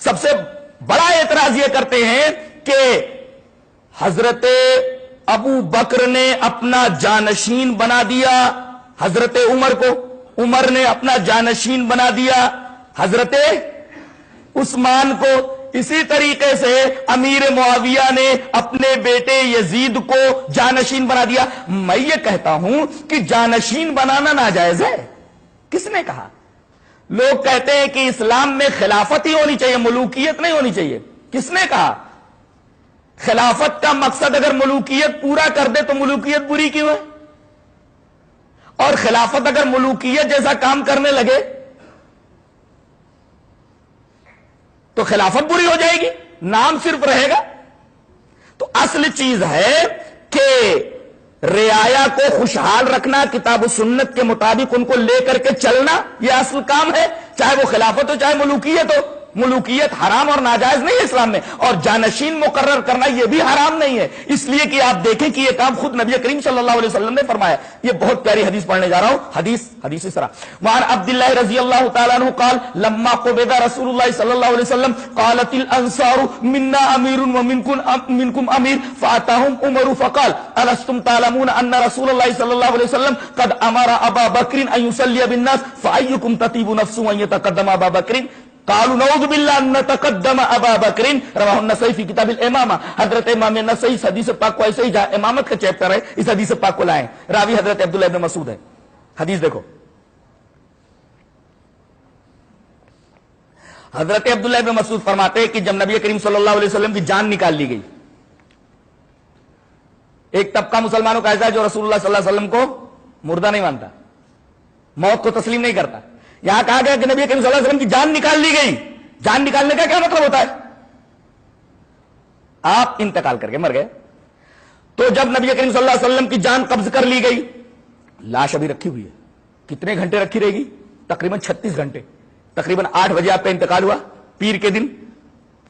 سب سے بڑا اعتراض یہ کرتے ہیں کہ حضرت ابو بکر نے اپنا جانشین بنا دیا حضرت عمر کو، عمر نے اپنا جانشین بنا دیا حضرت عثمان کو، اسی طریقے سے امیر معاویہ نے اپنے بیٹے یزید کو جانشین بنا دیا۔ میں یہ کہتا ہوں کہ جانشین بنانا ناجائز ہے، کس نے کہا؟ لوگ کہتے ہیں کہ اسلام میں خلافت ہی ہونی چاہیے، ملوکیت نہیں ہونی چاہیے، کس نے کہا؟ خلافت کا مقصد اگر ملوکیت پورا کر دے تو ملوکیت بری کیوں ہے؟ اور خلافت اگر ملوکیت جیسا کام کرنے لگے تو خلافت بری ہو جائے گی، نام صرف رہے گا۔ تو اصل چیز ہے کہ رعایا کو خوشحال رکھنا، کتاب و سنت کے مطابق ان کو لے کر کے چلنا، یہ اصل کام ہے، چاہے وہ خلافت ہو چاہے ملوکیت ہو۔ ملوکیت حرام اور ناجائز نہیں ہے اسلام میں، اور جانشین مقرر کرنا یہ بھی حرام نہیں ہے، اس لیے کہ آپ دیکھیں کہ یہ کام خود نبی کریم صلی اللہ علیہ وسلم نے فرمایا۔ یہ بہت پیاری حدیث پڑھنے جا رہا ہوں، حدیث اس طرح، وعن عبداللہ رضی اللہ تعالیٰ عنہ قال لما قبض رسول اللہ صلی اللہ علیہ وسلم قالت الانصار منا امیر ومنکم امیر فاتاهم عمر فقال الستم تعلمون ان رسول اللہ صلی اللہ علیہ وسلم قد امر ابا بکر ان يصلي بالناس فأيكم تطيب نفسه ان يتقدم ابا بکر قالوا نعوذ باللہ ان نتقدم ابا بکر، رواہ النسائی فی کتاب الامامہ۔ حضرت امام نسائی اس حدیث پاک کو ایسے ہی جہاں امامت کا چیپٹر ہے اس حدیث پاک کو لائیں، راوی حضرت عبداللہ ابن مسعود ہے۔ حدیث دیکھو، حضرت عبداللہ ابن مسعود فرماتے ہیں کہ جب نبی کریم صلی اللہ علیہ وسلم کی جان نکال لی گئی، ایک طبقہ مسلمانوں کا ایسا ہے جو رسول اللہ صلی اللہ علیہ وسلم کو مردہ نہیں مانتا، موت کو تسلیم نہیں کرتا۔ یہاں کہا گیا کہ نبی کریم صلی اللہ علیہ وسلم کی جان نکال لی گئی، جان نکالنے کا کیا مطلب ہوتا ہے؟ آپ انتقال کر کے مر گئے۔ تو جب نبی کریم صلی اللہ علیہ وسلم کی جان قبض کر لی گئی، لاش ابھی رکھی ہوئی ہے، کتنے گھنٹے رکھی رہے گی؟ تقریباً 36 گھنٹے، تقریباً 8 بجے آپ کا انتقال ہوا پیر کے دن،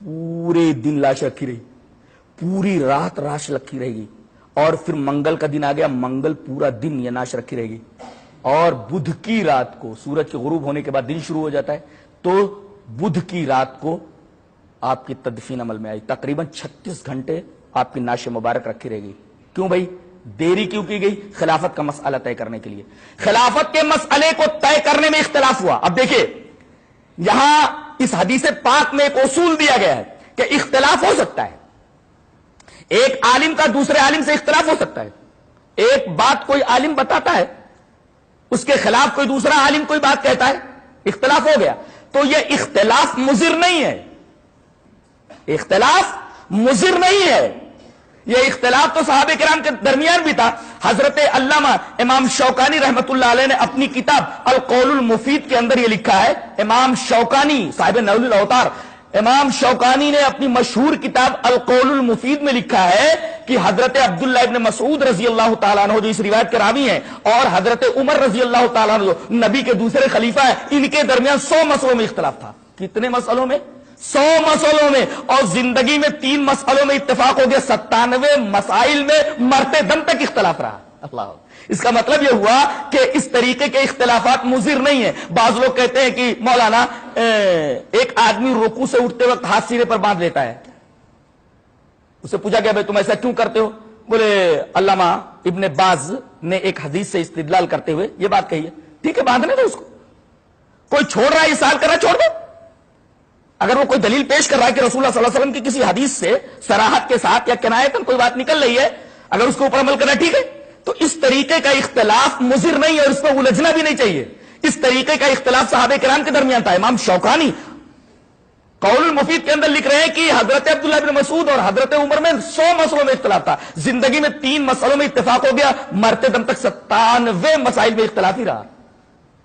پورے دن لاش رکھی رہی، پوری رات لاش رکھی رہے گی، اور پھر منگل کا دن آ گیا، منگل پورا دن یہ لاش رکھی رہے گی، اور بدھ کی رات کو سورج کے غروب ہونے کے بعد دن شروع ہو جاتا ہے، تو بدھ کی رات کو آپ کی تدفین عمل میں آئی، تقریباً 36 گھنٹے آپ کی نعش مبارک رکھی رہے گی۔ کیوں بھائی دیری کیوں کی گئی؟ خلافت کا مسئلہ طے کرنے کے لیے۔ خلافت کے مسئلے کو طے کرنے میں اختلاف ہوا۔ اب دیکھیں یہاں اس حدیث پاک میں ایک اصول دیا گیا ہے کہ اختلاف ہو سکتا ہے، ایک عالم کا دوسرے عالم سے اختلاف ہو سکتا ہے، ایک بات کوئی عالم بتاتا ہے، اس کے خلاف کوئی دوسرا عالم کوئی بات کہتا ہے، اختلاف ہو گیا، تو یہ اختلاف مضر نہیں ہے، اختلاف مضر نہیں ہے، یہ اختلاف تو صحابہ کرام کے درمیان بھی تھا۔ حضرت علامہ امام شوکانی رحمت اللہ علیہ نے اپنی کتاب القول المفید کے اندر یہ لکھا ہے، امام شوکانی صاحب نول الاوطار، امام شوکانی نے اپنی مشہور کتاب القول المفید میں لکھا ہے کہ حضرت عبداللہ ابن مسعود رضی اللہ تعالیٰ عنہ جو اس روایت کے راوی ہیں، اور حضرت عمر رضی اللہ تعالیٰ عنہ جو نبی کے دوسرے خلیفہ ہیں، ان کے درمیان 100 مسئلوں میں اختلاف تھا۔ کتنے مسئلوں میں؟ 100 مسئلوں میں، اور زندگی میں 3 مسئلوں میں اتفاق ہو گیا، 97 مسائل میں مرتے دم تک اختلاف رہا۔ اللہ، اس کا مطلب یہ ہوا کہ اس طریقے کے اختلافات مضر نہیں ہیں۔ بعض لوگ کہتے ہیں کہ مولانا ایک آدمی رکوع سے اٹھتے وقت ہاتھ سینے پر باندھ لیتا ہے، اسے پوچھا گیا بھائی تم ایسا کیوں کرتے ہو؟ بولے علامہ ابن باز نے ایک حدیث سے استدلال کرتے ہوئے یہ بات کہی ہے۔ ٹھیک ہے، باندھنے دو اس کو، کوئی چھوڑ رہا ہے یہ سال کر رہا ہے، چھوڑ دو۔ اگر وہ کوئی دلیل پیش کر رہا ہے کہ رسول اللہ صلی اللہ علیہ وسلم کی کسی حدیث سے صراحت کے ساتھ یا کنایتاً کوئی بات نکل رہی ہے، اگر اس کے اوپر عمل کرنا ٹھیک ہے، تو اس طریقے کا اختلاف مضر نہیں ہے اور اس میں الجھنا بھی نہیں چاہیے۔ اس طریقے کا اختلاف صحابہ کرام کے درمیان تھا۔ امام شوکانی قول المفید کے اندر لکھ رہے ہیں کہ حضرت عبداللہ بن مسعود اور حضرت عمر میں 100 مسئلوں میں اختلاف تھا، زندگی میں 3 مسئلوں میں اتفاق ہو گیا، مرتے دم تک 97 مسائل میں اختلاف ہی رہا۔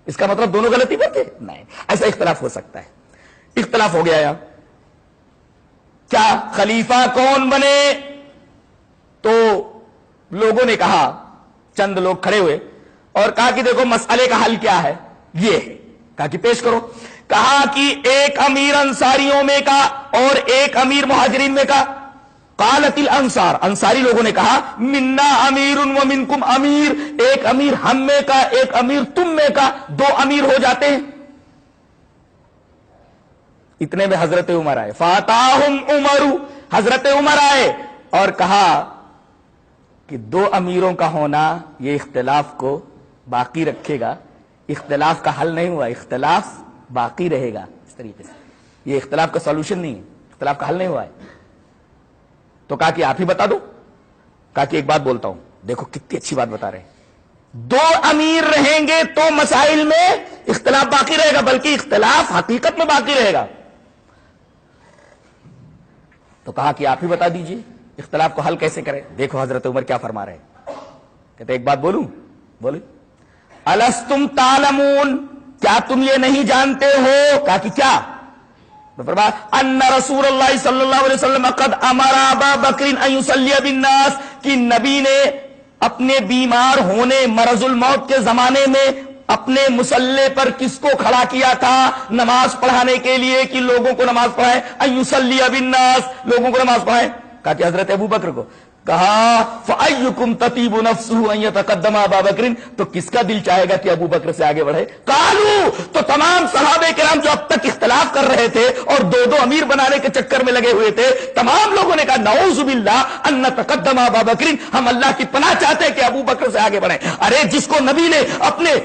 اس کا مطلب دونوں غلطی پر تھے؟ نہیں، ایسا اختلاف ہو سکتا ہے۔ اختلاف ہو گیا یہاں، کیا خلیفہ کون بنے؟ تو لوگوں نے کہا، چند لوگ کھڑے ہوئے اور کہا کہ دیکھو مسئلے کا حل کیا ہے، یہ کہا کہ پیش کرو۔ کہا کہ ایک امیر انصاریوں میں کا اور ایک امیر مہاجرین میں کا۔ قالت الانصار، انصاری لوگوں نے کہا منا امیر و منکم امیر، ایک امیر ہم میں کا ایک امیر تم میں کا، 2 امیر ہو جاتے ہیں۔ اتنے میں حضرت عمر آئے، فاتاہم عمر، حضرت عمر آئے اور کہا کہ دو امیروں کا ہونا یہ اختلاف کو باقی رکھے گا، اختلاف کا حل نہیں ہوا، اختلاف باقی رہے گا۔ اس طریقے سے یہ اختلاف کا سولوشن نہیں ہے، اختلاف کا حل نہیں ہوا ہے۔ تو کہا کہ آپ ہی بتا دو۔ کہا کہ ایک بات بولتا ہوں، دیکھو کتنی اچھی بات بتا رہے ہیں، دو امیر رہیں گے تو مسائل میں اختلاف باقی رہے گا، بلکہ اختلاف حقیقت میں باقی رہے گا۔ تو کہا کہ آپ ہی بتا دیجئے اختلاف کو حل کیسے کریں۔ دیکھو حضرت عمر کیا فرما رہے ہیں، کہتے ایک بات بولوں، بولے الستم تعلمون، کیا تم یہ نہیں جانتے ہو؟ کہا کہ کیا؟ ان رسول اللہ صلی اللہ علیہ وسلم قد امر ابا بکر ان یصلی بالناس، کہ نبی نے اپنے بیمار ہونے مرض الموت کے زمانے میں اپنے مصلی پر کس کو کھڑا کیا تھا نماز پڑھانے کے لیے کہ لوگوں کو نماز پڑھائیں، ان یصلی بالناس، لوگوں کو نماز پڑھائیں۔ کہا کہ حضرت ابو بکر کو۔ کہا فَأَيُّكُمْ تَطِيبُ نَفْسُهُ أَن يَتَقَدَّمَ أَبَا بَكْرٍ، تو کس کا دل چاہے گا کہ ابو بکر سے آگے بڑھے؟ قالوا، تو تمام صحابہ کرام جو اب تک اختلاف کر رہے تھے اور دو دو امیر بنانے کے چکر میں لگے ہوئے تھے، تمام لوگوں نے کہا نعوذ باللہ ان نتقدم ابا بکر، ہم اللہ کی پناہ چاہتے ہیں کہ ابو بکر سے آگے بڑھیں۔ ارے جس کو نبی نے اپنے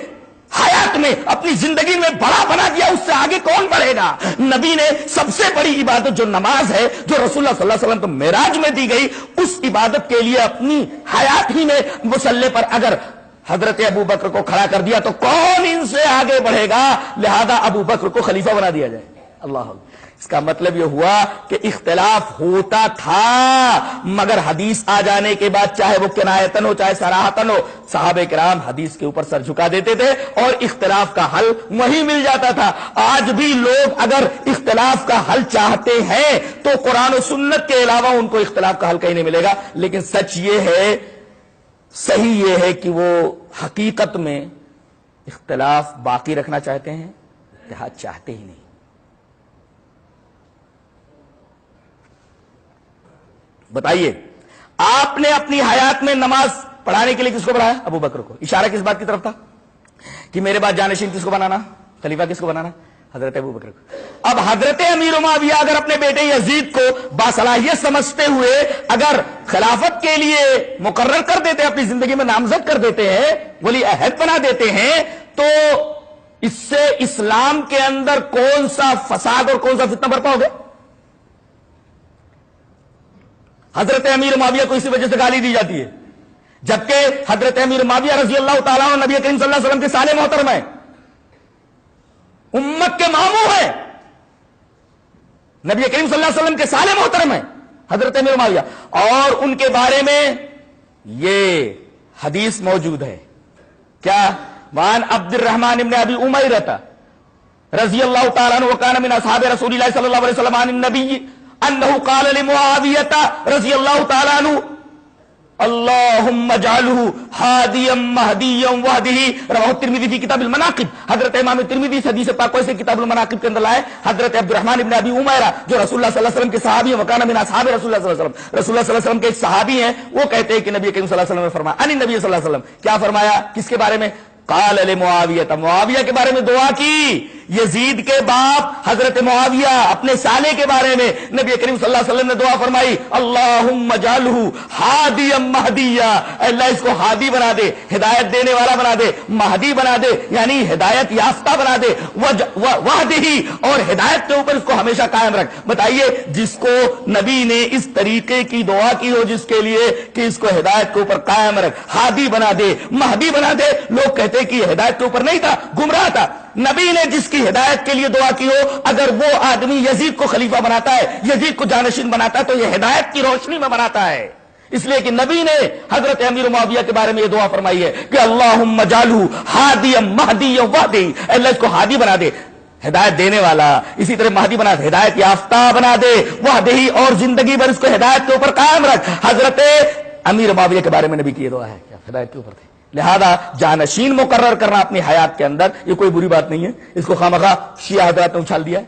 حیات میں اپنی زندگی میں بڑا بنا دیا، اس سے آگے کون بڑھے گا؟ نبی نے سب سے بڑی عبادت جو نماز ہے، جو رسول اللہ صلی اللہ علیہ وسلم کو معراج میں دی گئی، اس عبادت کے لیے اپنی حیات ہی میں مصلی پر اگر حضرت ابو بکر کو کھڑا کر دیا تو کون ان سے آگے بڑھے گا؟ لہذا ابو بکر کو خلیفہ بنا دیا جائے۔ اللہ، اس کا مطلب یہ ہوا کہ اختلاف ہوتا تھا، مگر حدیث آ جانے کے بعد چاہے وہ کنایتن ہو چاہے صراحتن ہو، صحابہ کرام حدیث کے اوپر سر جھکا دیتے تھے اور اختلاف کا حل وہیں مل جاتا تھا۔ آج بھی لوگ اگر اختلاف کا حل چاہتے ہیں تو قرآن و سنت کے علاوہ ان کو اختلاف کا حل کہیں نہیں ملے گا، لیکن سچ یہ ہے، صحیح یہ ہے کہ وہ حقیقت میں اختلاف باقی رکھنا چاہتے ہیں، اتحاد چاہتے ہی نہیں۔ بتائیے، آپ نے اپنی حیات میں نماز پڑھانے کے لیے کس کو بڑھایا؟ ابو بکر کو۔ اشارہ کس بات کی طرف تھا کہ میرے بعد جانشین کس کو بنانا، خلیفہ کس کو بنانا؟ حضرت ابو بکر کو۔ اب حضرت امیر معاویہ اگر اپنے بیٹے یزید کو باصلاحیت سمجھتے ہوئے اگر خلافت کے لیے مقرر کر دیتے، اپنی زندگی میں نامزد کر دیتے ہیں، ولی عہد بنا دیتے ہیں، تو اس سے اسلام کے اندر کون سا فساد اور کون سا فتنہ برپا ہو گیا؟ حضرت امیر معاویہ کو اسی وجہ سے گالی دی جاتی ہے، جبکہ حضرت امیر معاویہ رضی اللہ تعالیٰ عنہ نبی کریم صلی اللہ علیہ وسلم کے سالے محترم ہیں، امت کے ماموں ہیں، نبی کریم صلی اللہ علیہ وسلم کے سالے محترم ہیں حضرت امیر معاویہ، اور ان کے بارے میں یہ حدیث موجود ہے کیا؟ وان عبد الرحمن ابن ابی امیرہ رضی اللہ تعالیٰ عنہ وکان من اصحاب رسول اللہ صلی اللہ علیہ وسلم عن النبی انه قال لمعاویہ رضی اللہ تعالیٰ عنہ اللہم اجعلہ ہادیا مہدیا وہدہ، رواہ ترمذی فی کتاب المناقب۔ حضرت امام ترمذی اس حدیث پاک کو اسے کتاب المناقب کے اندر لائے، حضرت عبد الرحمن ابن ابی امیرہ جو رسول اللہ صلی اللہ علیہ وسلم کے صحابی ہیں، وکان من اصحاب رسول اللہ صلی اللہ علیہ وسلم، رسول اللہ صلی اللہ علیہ وسلم کے ایک صحابی ہیں، وہ کہتے ہیں کہ نبی کریم صلی اللہ علیہ وسلم نے فرمایا، ان نبی صلی اللہ علیہ وسلم، کیا فرمایا؟ کس کے بارے میں؟ قال لمعاویہ، معاویہ کے بارے میں دعا کی، یزید کے باپ حضرت معاویہ اپنے سالے کے بارے میں نبی کریم صلی اللہ علیہ وسلم نے دعا فرمائی، اللہم اجعلہ ہادیا مہدیا، اللہ اس کو ہادی بنا دے، ہدایت دینے والا بنا دے، مہدی بنا دے یعنی ہدایت یافتہ بنا دے، وہدہ، اور ہدایت کے اوپر اس کو ہمیشہ قائم رکھ۔ بتائیے، جس کو نبی نے اس طریقے کی دعا کی ہو جس کے لیے کہ اس کو ہدایت کے اوپر قائم رکھ، ہادی بنا دے، مہدی بنا دے، لوگ کہتے ہیں کہ ہدایت کے اوپر نہیں تھا، گمراہ تھا۔ نبی نے جس کی ہدایت کے لیے دعا کی ہو، اگر وہ آدمی یزید کو خلیفہ بناتا ہے، یزید کو جانشین بناتا ہے، تو یہ ہدایت کی روشنی میں بناتا ہے، اس لیے کہ نبی نے حضرت امیر معاویہ کے بارے میں یہ دعا فرمائی ہے کہ اللہم اجعلہ ہادیا مہدیا وہدہ، اللہ اس کو ہادی بنا دے، ہدایت دینے والا، اسی طرح مہدی بنا دے، ہدایت یافتہ بنا دے، وہدہ، اور زندگی بھر اس کو ہدایت کے اوپر قائم رکھ۔ حضرت امیر معاویہ کے بارے میں نبی کی یہ دعا ہے، کیا ہدایت کے اوپر تھے۔ لہذا جانشین مقرر کرنا اپنی حیات کے اندر یہ کوئی بری بات نہیں ہے، اس کو خواہ مخواہ شیعہ حضرات نے اچھال دیا ہے۔